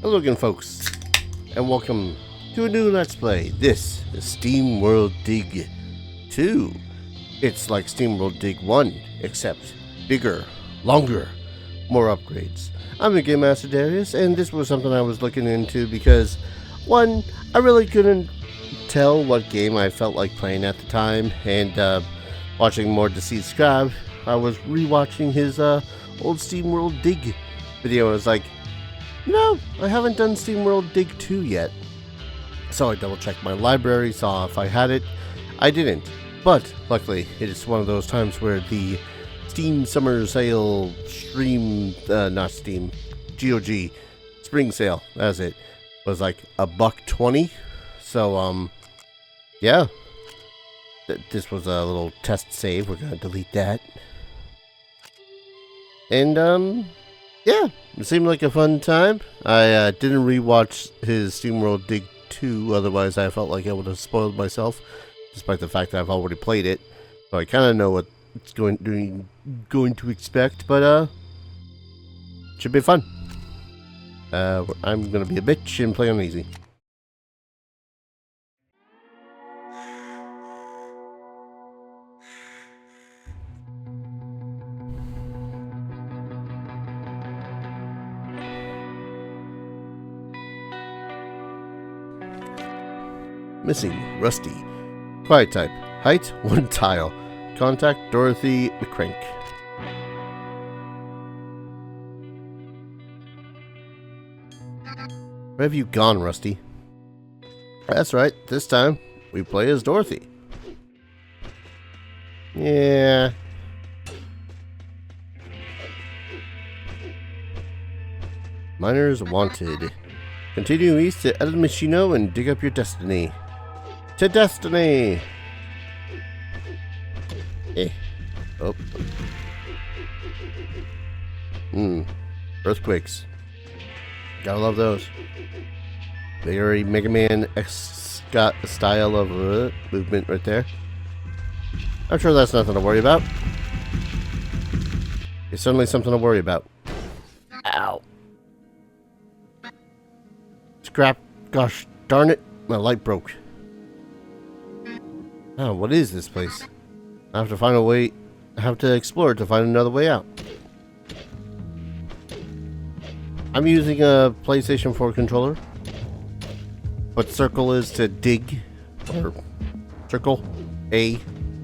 Hello again, folks, and welcome to a new Let's Play. This is Steamworld Dig 2. It's like Steamworld Dig 1, except bigger, longer, more upgrades. I'm the Game Master Darius, and this was something I was looking into because, one, I really couldn't tell what game I felt like playing at the time, and watching more Deceased Scribe, I was rewatching his old Steamworld Dig video. I was like, no, I haven't done Steamworld Dig 2 yet. So I double checked my library, saw if I had it. I didn't. But luckily, it is one of those times where the Steam Summer Sale not Steam, GOG Spring Sale, that's it, was like $1.20. So, yeah. This was a little test save. We're gonna delete that. And, yeah, it seemed like a fun time. I didn't rewatch his Steamworld Dig 2, otherwise I felt like I would have spoiled myself, despite the fact that I've already played it. So I kind of know what it's going to expect, but should be fun. I'm going to be a bitch and play on easy. Missing, Rusty. Quiet type. Height, 1 tile. Contact, Dorothy McCrank. Where have you gone, Rusty? That's right, this time we play as Dorothy. Yeah. Miners wanted. Continue east to El Machino and dig up your destiny. To destiny! Eh. Oh. Earthquakes. Gotta love those. Very Mega Man X got a style of movement right there. I'm sure that's nothing to worry about. It's certainly something to worry about. Ow. Scrap. Gosh darn it. My light broke. Oh, what is this place? I have to find a way. I have to explore to find another way out. I'm using a PlayStation 4 controller. But circle is to dig. Or circle. A.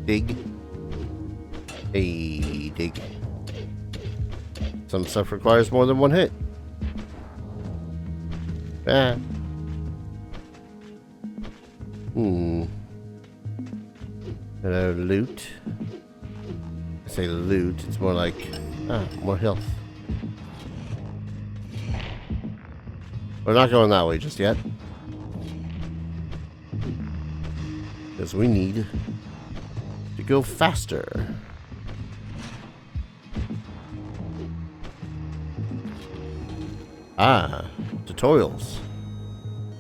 Dig. A. Dig. Some stuff requires more than one hit. Ah. Loot. I say loot, it's more like more health. We're not going that way just yet, because we need to go faster. Tutorials.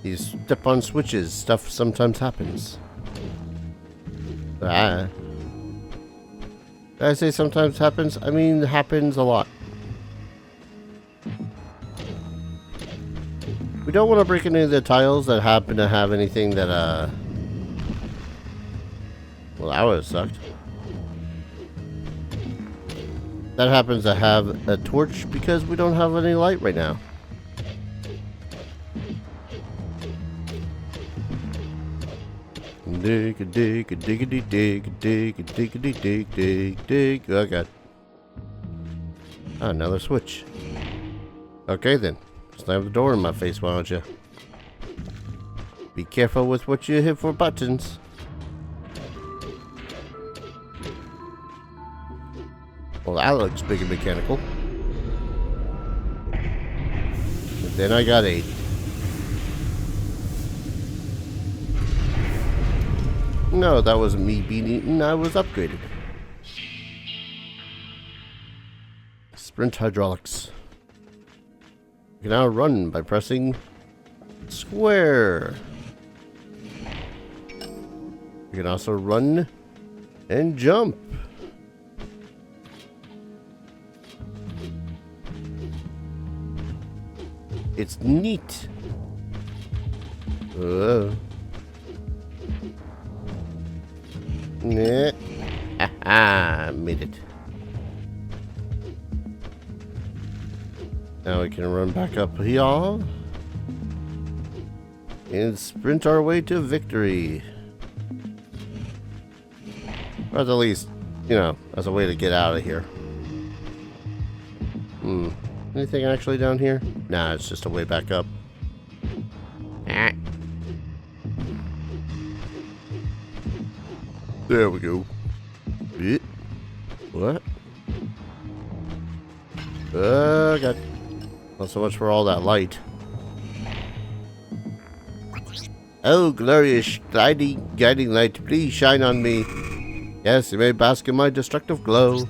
These step on switches, stuff sometimes happens. Did I say sometimes happens? I mean, happens a lot. We don't want to break any of the tiles that happen to have anything that, well, that would have sucked. That happens to have a torch because we don't have any light right now. Dig a dig a diggity dig a dig a diggity dig dig dig. Oh god. Another switch. Okay then. Slam the door in my face, why don't you? Be careful with what you hit for buttons. Well, that looks big and mechanical. But then I got 80. No, that wasn't me being eaten. I was upgraded. Sprint hydraulics. You can now run by pressing square. You can also run and jump. It's neat. Whoa. Nah. Haha, made it. Now we can run back up here and sprint our way to victory. Or at the least, you know, as a way to get out of here. Anything actually down here? Nah, it's just a way back up. Ah. There we go. What? Oh, God. Not so much for all that light. Oh, glorious guiding light, please shine on me. Yes, you may bask in my destructive glow.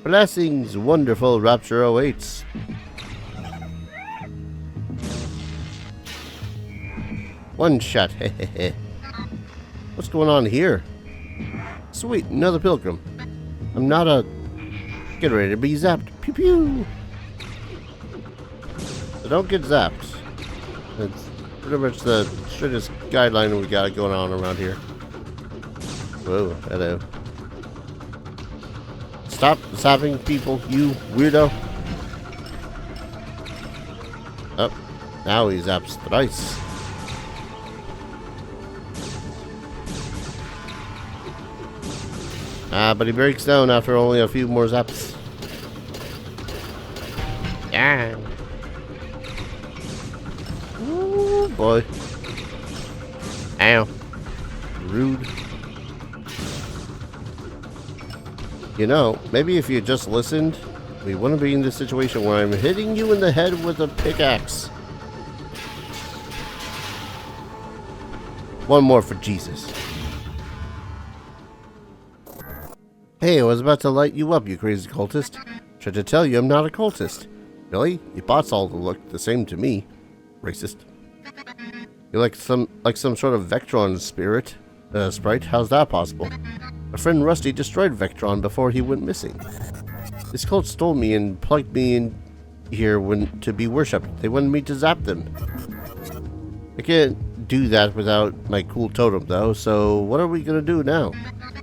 Blessings, wonderful rapture awaits. One shot, hehehe. What's going on here? Sweet, another pilgrim. I'm not a... Get ready to be zapped. Pew pew! So don't get zapped. That's pretty much the straightest guideline we got going on around here. Whoa, hello. Stop zapping people, you weirdo. Oh, now he zaps thrice. But he breaks down after only a few more zaps. Yeah. Ooh, boy. Ow. Rude. You know, maybe if you just listened, we wouldn't be in this situation where I'm hitting you in the head with a pickaxe. One more for Jesus. Hey, I was about to light you up, you crazy cultist. Tried to tell you I'm not a cultist. Really? You bots all look the same to me. Racist. You're like some sort of Vectron sprite. How's that possible? My friend Rusty destroyed Vectron before he went missing. This cult stole me and plugged me in here to be worshipped. They wanted me to zap them. I can't do that without my cool totem, though, so what are we gonna do now?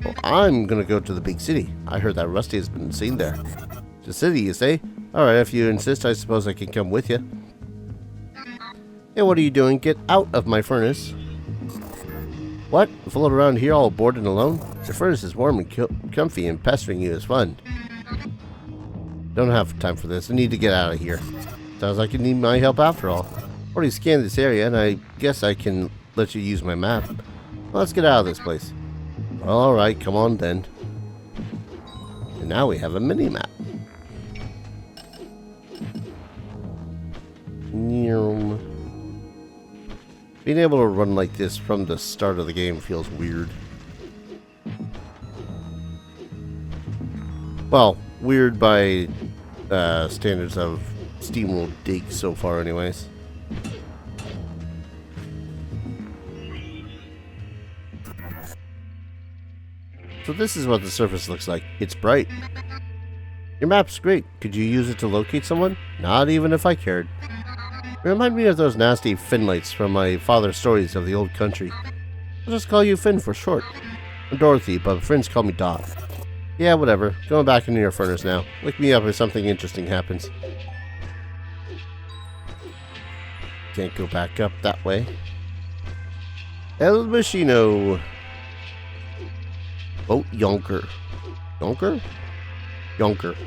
Well, I'm gonna go to the big city. I heard that Rusty has been seen there. The city, you say? Alright, if you insist, I suppose I can come with you. Hey, what are you doing? Get out of my furnace. What? Float around here all bored and alone? The furnace is warm and comfy, and pestering you is fun. Don't have time for this. I need to get out of here. Sounds like you need my help after all. Already scanned this area, and I guess I can let you use my map. Well, let's get out of this place. Well, alright, come on then. And now we have a mini-map. Being able to run like this from the start of the game feels weird. Well, weird by standards of Steamworld Dig so far anyways. So this is what the surface looks like. It's bright. Your map's great. Could you use it to locate someone? Not even if I cared. You remind me of those nasty Finlights from my father's stories of the old country. I'll just call you Finn for short. I'm Dorothy, but friends call me Dot. Yeah, whatever. Going back into your furnace now. Wake me up if something interesting happens. Can't go back up that way. El Machino. Boat Yonker. Yonker? Yonker.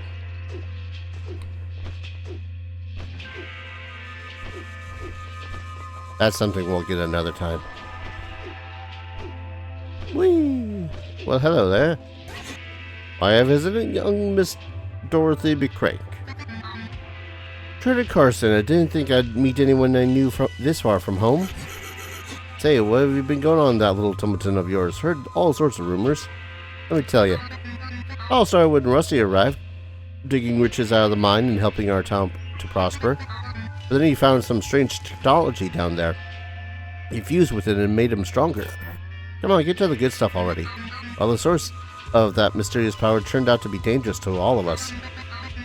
That's something we'll get another time. Whee! Well, hello there. I am visiting young Miss Dorothy McCrank. Trader Carson, I didn't think I'd meet anyone I knew from this far from home. Say, what have you been going on, that little Tumbleton of yours? Heard all sorts of rumors. Let me tell you. All started when Rusty arrived, digging riches out of the mine and helping our town to prosper. But then he found some strange technology down there. He fused with it and made him stronger. Come on, get to the good stuff already. Well, the source of that mysterious power turned out to be dangerous to all of us.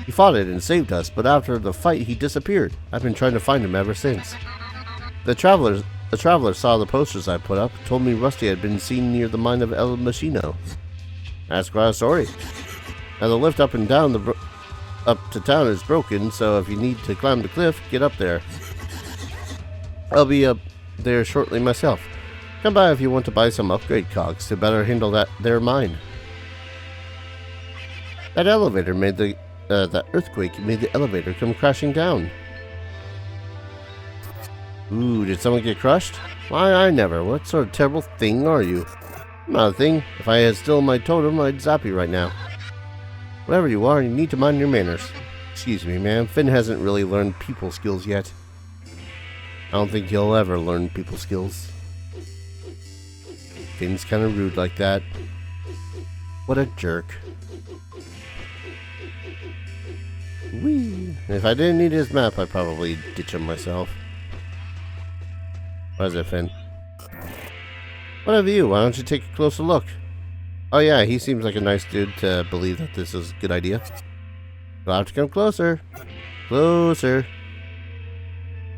He fought it and saved us, but after the fight he disappeared. I've been trying to find him ever since. The traveler saw the posters I put up, told me Rusty had been seen near the mine of El Machino. That's quite a story. Now the lift up and down up to town is broken, so if you need to climb the cliff, get up there. I'll be up there shortly myself. Come by if you want to buy some upgrade cogs to better handle their mine. That elevator made that earthquake made the elevator come crashing down. Ooh, did someone get crushed? Why, I never. What sort of terrible thing are you? Not a thing. If I had still my totem, I'd zap you right now. Whatever you are, you need to mind your manners. Excuse me, ma'am. Finn hasn't really learned people skills yet. I don't think he'll ever learn people skills. Finn's kind of rude like that. What a jerk. Whee! If I didn't need his map, I'd probably ditch him myself. What is it, Finn? What of you? Why don't you take a closer look? Oh yeah, he seems like a nice dude to believe that this is a good idea. You'll have to come closer. Closer.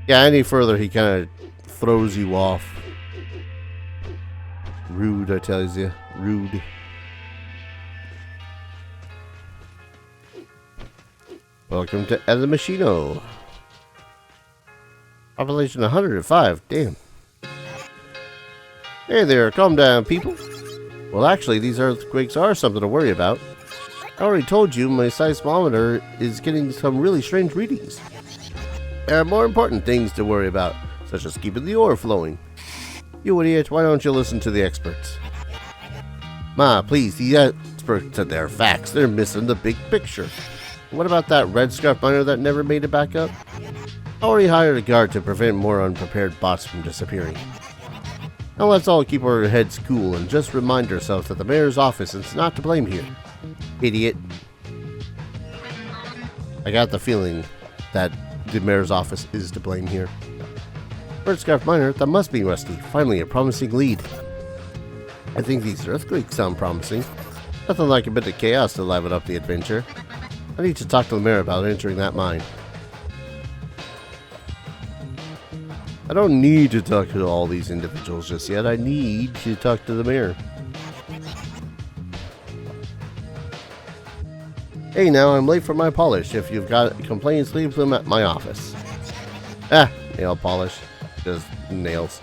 Yeah, any further he kind of throws you off. Rude, I tell you. Rude. Welcome to El Machino. Population 105. Damn. Hey there, calm down, people. Well, actually, these earthquakes are something to worry about. I already told you my seismometer is getting some really strange readings. There are more important things to worry about, such as keeping the ore flowing. You idiot, why don't you listen to the experts? Ma, please, the experts said they're facts. They're missing the big picture. What about that red scarf miner that never made it back up? I already hired a guard to prevent more unprepared bots from disappearing. Now let's all keep our heads cool and just remind ourselves that the mayor's office is not to blame here. Idiot. I got the feeling that the mayor's office is to blame here. Red Scarf Miner, that must be Rusty. Finally, a promising lead. I think these earthquakes sound promising. Nothing like a bit of chaos to liven up the adventure. I need to talk to the mayor about entering that mine. I don't need to talk to all these individuals just yet. I need to talk to the mayor. Hey now, I'm late for my polish. If you've got complaints, leave them at my office. Nail polish. Just nails.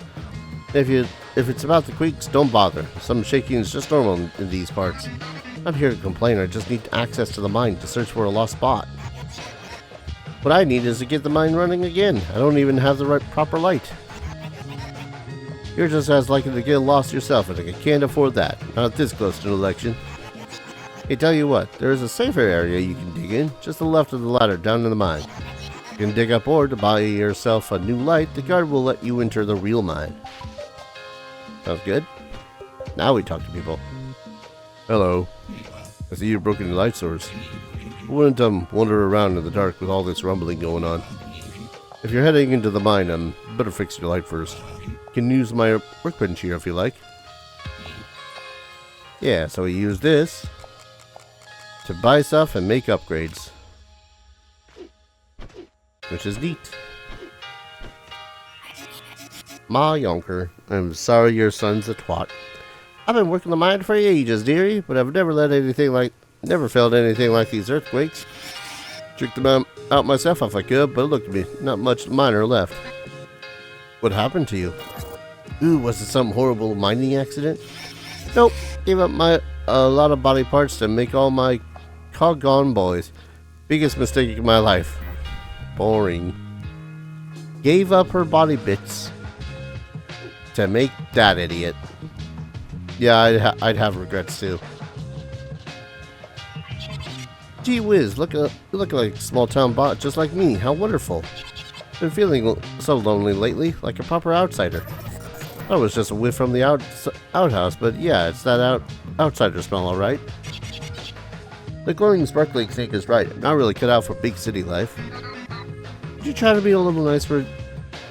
If it's about the quakes, don't bother. Some shaking is just normal in these parts. I'm not here to complain, I just need access to the mine to search for a lost spot. What I need is to get the mine running again. I don't even have the proper light. You're just as likely to get lost yourself, and I can't afford that. Not this close to an election. Hey, tell you what, there is a safer area you can dig in, just to the left of the ladder down in the mine. You can dig up ore to buy yourself a new light. The guard will let you enter the real mine. Sounds good. Now we talk to people. Hello. I see you've broken the light source. I wouldn't wander around in the dark with all this rumbling going on. If you're heading into the mine, better fix your light first. You can use my workbench here if you like. Yeah, so we use this to buy stuff and make upgrades. Which is neat. Ma Yonker, I'm sorry your son's a twat. I've been working the mine for ages, dearie, but I've never felt anything like these earthquakes. Tricked them out myself if I could, but look at me, not much miner left. What happened to you? Ooh, was it some horrible mining accident? Nope, gave up a lot of body parts to make all my cog-on boys. Biggest mistake of my life. Boring. Gave up her body bits to make that idiot. Yeah, I'd have regrets too. Gee whiz, look like a small town bot just like me. How wonderful. Been feeling so lonely lately, like a proper outsider. That was just a whiff from the outhouse, but yeah, it's that outsider smell, alright. The glowing sparkling snake is right. I'm not really cut out for big city life. Could you try to be a little nice for a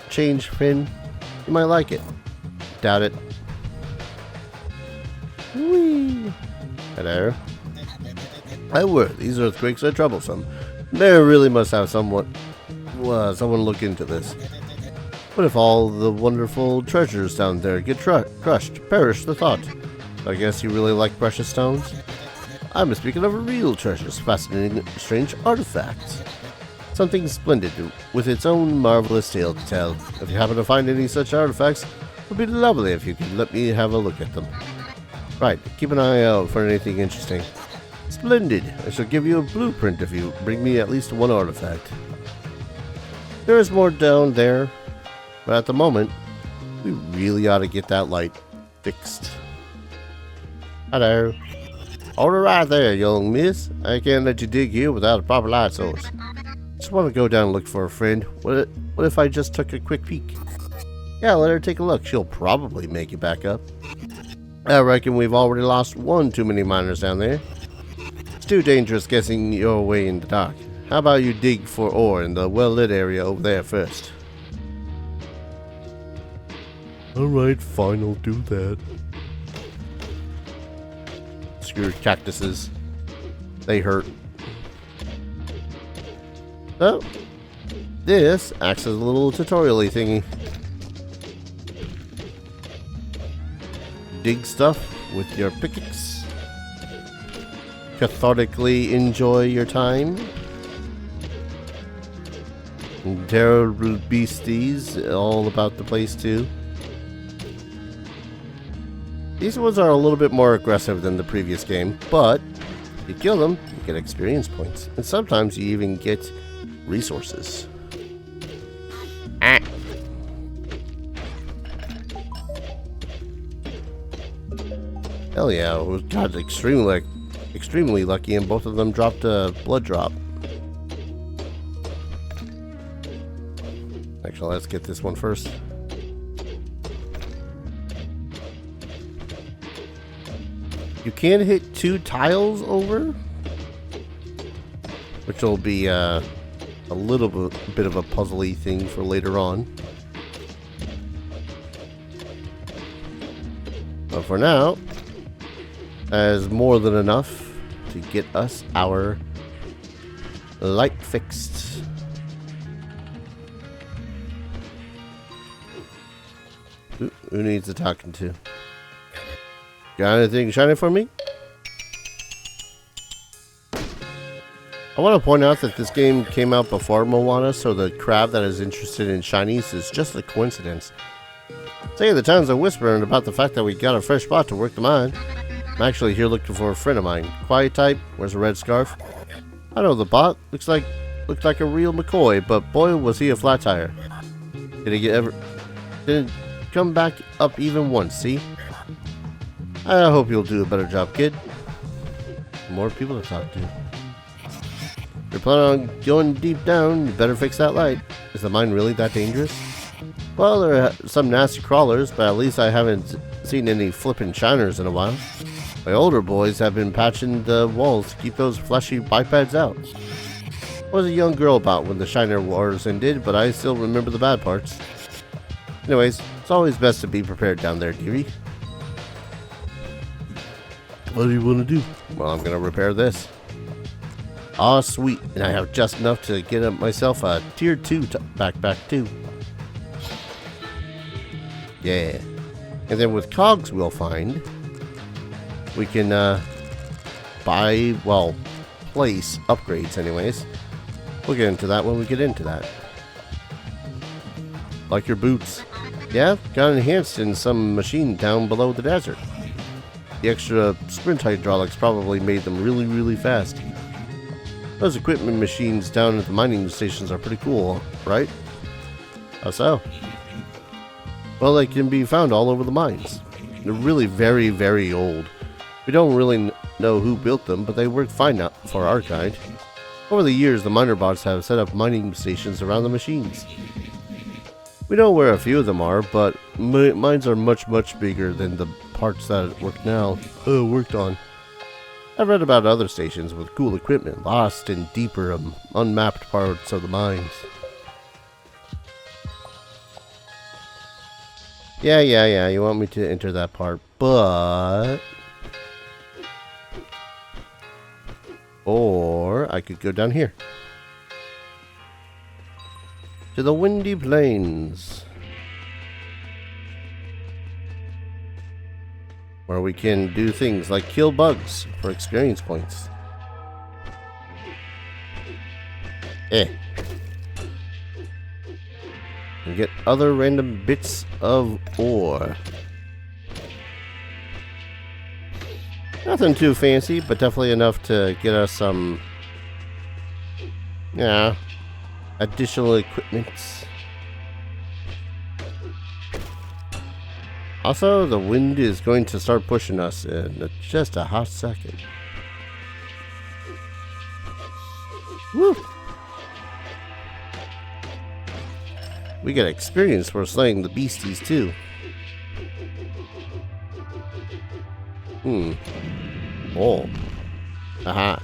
change, Finn? You might like it. Doubt it. Whee! Hello. I were. These earthquakes are troublesome. They really must have someone look into this. What if all the wonderful treasures down there get crushed? Perish the thought. I guess you really like precious stones? I'm speaking of real treasures, fascinating, strange artifacts. Something splendid, with its own marvelous tale to tell. If you happen to find any such artifacts, it would be lovely if you could let me have a look at them. Right, keep an eye out for anything interesting. Splendid! I shall give you a blueprint if you bring me at least one artifact. There is more down there, but at the moment, we really ought to get that light fixed. Hello. Hold it right there, young miss. I can't let you dig here without a proper light source. Just want to go down and look for a friend. What if I just took a quick peek? Yeah, let her take a look. She'll probably make it back up. I reckon we've already lost one too many miners down there. It's too dangerous guessing your way in the dark. How about you dig for ore in the well-lit area over there first? Alright, fine, I'll do that. Screw cactuses. They hurt. Oh, this acts as a little tutorial-y thingy. Dig stuff with your pickaxe. Cathartically enjoy your time. Terrible beasties all about the place too. These ones are a little bit more aggressive than the previous game, but if you kill them, you get experience points. And sometimes you even get resources. Ah. Hell yeah, we got extremely lucky and both of them dropped a blood drop. Actually, let's get this one first. You can hit 2 tiles over, which will be a little bit of a puzzly thing for later on. But for now, that is more than enough to get us our light fixed. Who needs the talking to? Got anything shiny for me? I want to point out that this game came out before Moana, so the crab that is interested in shinies is just a coincidence. Say, the town's are whispering about the fact that we got a fresh spot to work the mine. I'm actually here looking for a friend of mine. Quiet type, wears a red scarf. I know the bot. Looks like a real McCoy, but boy was he a flat tire. Didn't come back up even once, see? I hope you'll do a better job, kid. More people to talk to. If you're planning on going deep down, you better fix that light. Is the mine really that dangerous? Well, there are some nasty crawlers, but at least I haven't seen any flippin' shiners in a while. My older boys have been patching the walls to keep those fleshy bipeds out. I was a young girl about when the shiner wars ended, but I still remember the bad parts. Anyways, it's always best to be prepared down there, dearie. What do you want to do? Well, I'm going to repair this. Aw, sweet. And I have just enough to get myself a tier 2 backpack too. Yeah. And then with cogs we'll find, we can buy, well, place upgrades anyways. We'll get into that when we get into that. Like your boots. Yeah, got enhanced in some machine down below the desert. The extra sprint hydraulics probably made them really, really fast. Those equipment machines down at the mining stations are pretty cool, right? How so? Well, they can be found all over the mines. They're really very, very old. We don't really know who built them, but they work fine now for our kind. Over the years, the miner bots have set up mining stations around the machines. We know where a few of them are, but mines are much, much bigger than the parts that worked on. I've read about other stations with cool equipment lost in deeper, unmapped parts of the mines. Yeah, you want me to enter that part, but... Or I could go down here. to the windy plains, where we can do things like kill bugs for experience points. And get other random bits of ore. Nothing too fancy, but definitely enough to get us some, additional equipment. Also, the wind is going to start pushing us in just a hot second. Woo! We get experience for slaying the beasties too. Oh. Aha.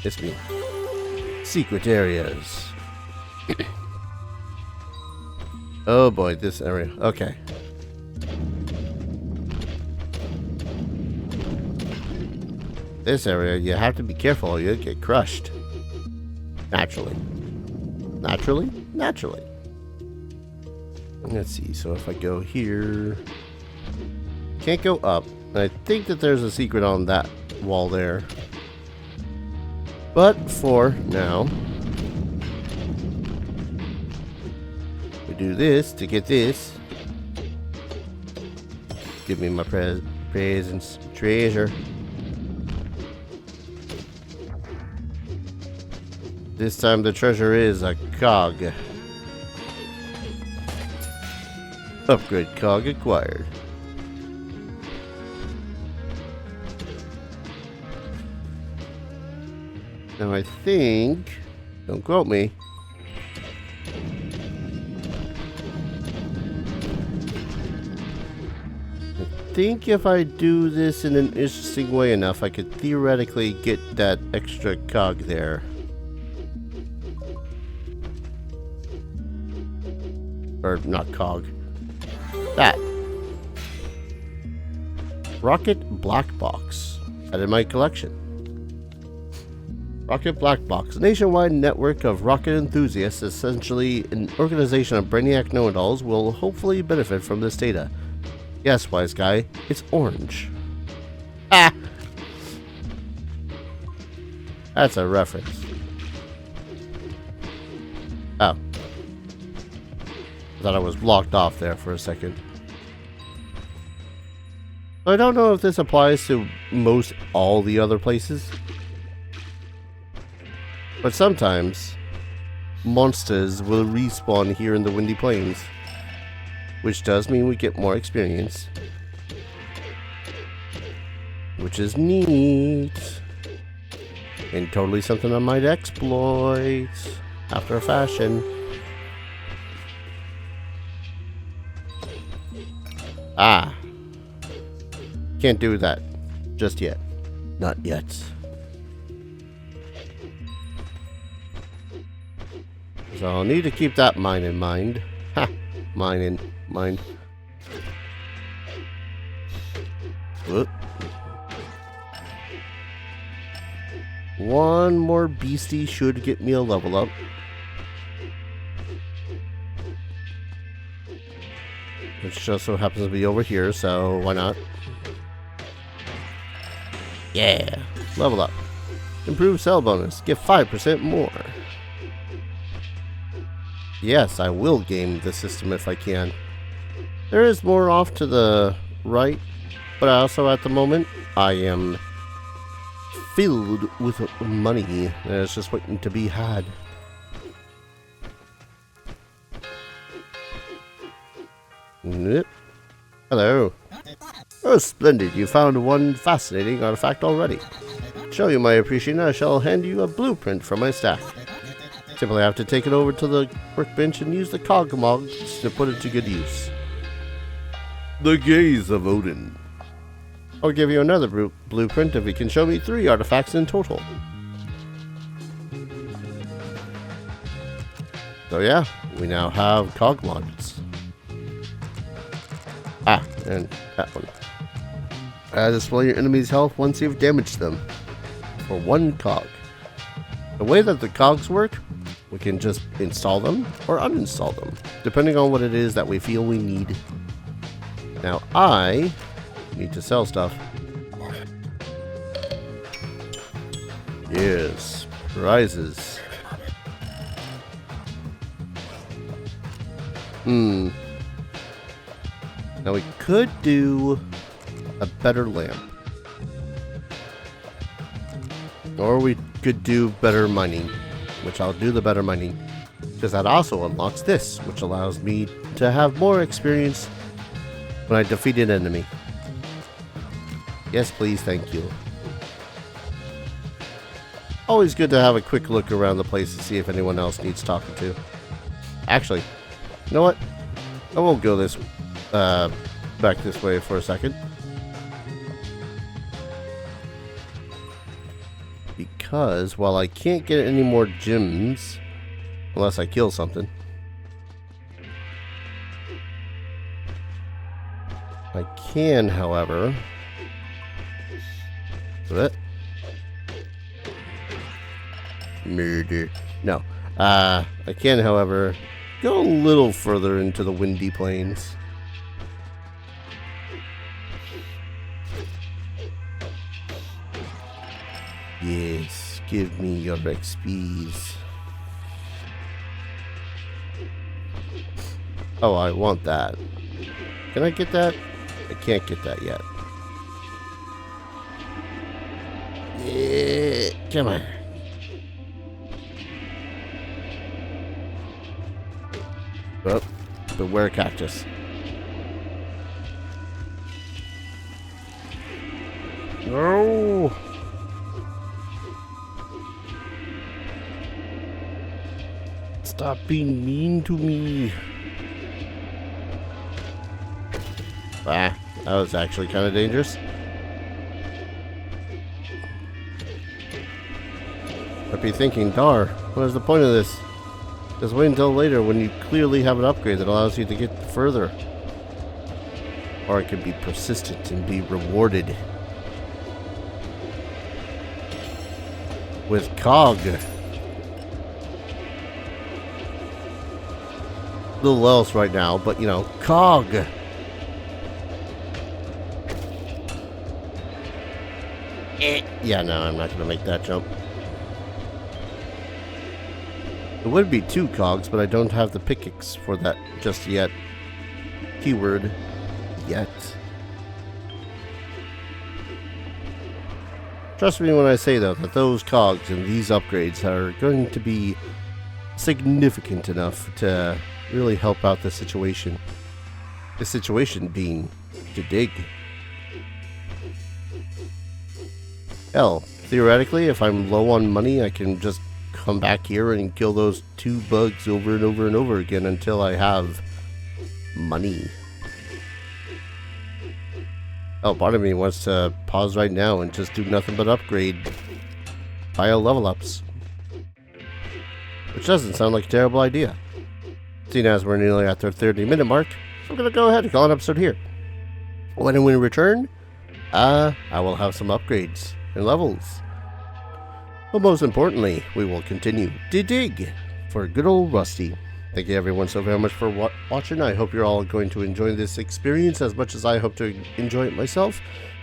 It's me. Secret areas. Oh boy, this area. Okay. This area, you have to be careful or you'll get crushed. Naturally. Naturally? Naturally. Let's see, so if I go here... Can't go up. I think that there's a secret on that wall there. But for now... we do this to get this. Give me my presents. Treasure. This time the treasure is a cog. Upgrade cog acquired. Now I think, don't quote me, I think if I do this in an interesting way enough, I could theoretically get that extra cog there. Or not cog. That. Rocket Black Box. Added my collection. Rocket Black Box, a nationwide network of rocket enthusiasts, essentially an organization of brainiac know-it-alls, will hopefully benefit from this data. Yes, wise guy, it's orange. Ah! That's a reference. Oh. I thought I was blocked off there for a second. I don't know if this applies to most all the other places. But sometimes, monsters will respawn here in the Windy Plains. Which does mean we get more experience. Which is neat. And totally something I might exploit. After a fashion. Ah. Can't do that. Just yet. Not yet. So I'll need to keep that mine in mind. Ha! Mine in mind. Whoop. One more beastie should get me a level up. Which just so happens to be over here, so why not? Yeah! Level up. Improved cell bonus. Get 5% more. Yes, I will game the system if I can. There is more off to the right, but also at the moment, I am filled with money that is just waiting to be had. Yep. Hello. Oh, splendid. You found one fascinating artifact already. To show you my appreciation, I shall hand you a blueprint from my stack. Simply have to take it over to the workbench and use the cogmogs to put it to good use. The Gaze of Odin. I'll give you another blueprint if you can show me 3 artifacts in total. So yeah, we now have cogmogs. Ah, and that one. Display your enemy's health once you've damaged them. For 1 cog. The way that the cogs work we can just install them or uninstall them, depending on what it is that we feel we need. Now, I need to sell stuff. Yes, prizes. Now we could do a better lamp. Or we could do better mining, which I'll do the better mining, because that also unlocks this, which allows me to have more experience when I defeat an enemy. Yes, please, thank you. Always good to have a quick look around the place to see if anyone else needs talking to. Actually, you know what? I won't go this back this way for a second. Because while I can't get any more gems unless I kill something, I can, however, murder. No. I can, however, go a little further into the windy plains. Yes, give me your XPs. Oh, I want that. Can I get that? I can't get that yet. Yeah, come on. Oh, beware cactus. No! Stop being mean to me. Ah, that was actually kind of dangerous. I'd be thinking, Dar, what is the point of this? Just wait until later when you clearly have an upgrade that allows you to get further. Or it could be persistent and be rewarded with Cog. Little else right now, but you know, Cog. Yeah, no, I'm not gonna make that jump. It would be 2 cogs, but I don't have the pickaxe for that just yet. Keyword, yet. Trust me when I say, though, that those cogs and these upgrades are going to be significant enough to really help out the situation. The situation being to dig. Hell, theoretically, if I'm low on money, I can just come back here and kill those 2 bugs over and over and over again until I have money. Oh, part of me wants to pause right now and just do nothing but upgrade bio level ups. Which doesn't sound like a terrible idea. Seeing as we're nearly at the 30-minute mark, I'm going to go ahead and call an episode here. When we return, I will have some upgrades and levels. But most importantly, we will continue to dig for good old Rusty. Thank you everyone so very much for watching. I hope you're all going to enjoy this experience as much as I hope to enjoy it myself.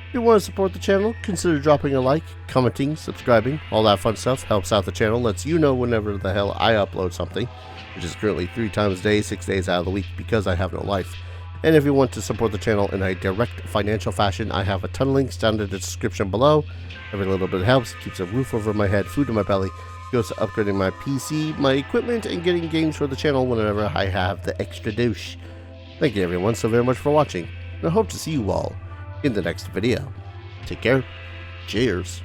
If you want to support the channel, consider dropping a like, commenting, subscribing. All that fun stuff helps out the channel, lets you know whenever the hell I upload something, which is currently 3 times a day, 6 days out of the week because I have no life. And if you want to support the channel in a direct financial fashion, I have a ton of links down in the description below. Every little bit helps, keeps a roof over my head, food in my belly, goes to upgrading my PC, my equipment, and getting games for the channel whenever I have the extra douche. Thank you everyone so very much for watching, and I hope to see you all in the next video. Take care. Cheers.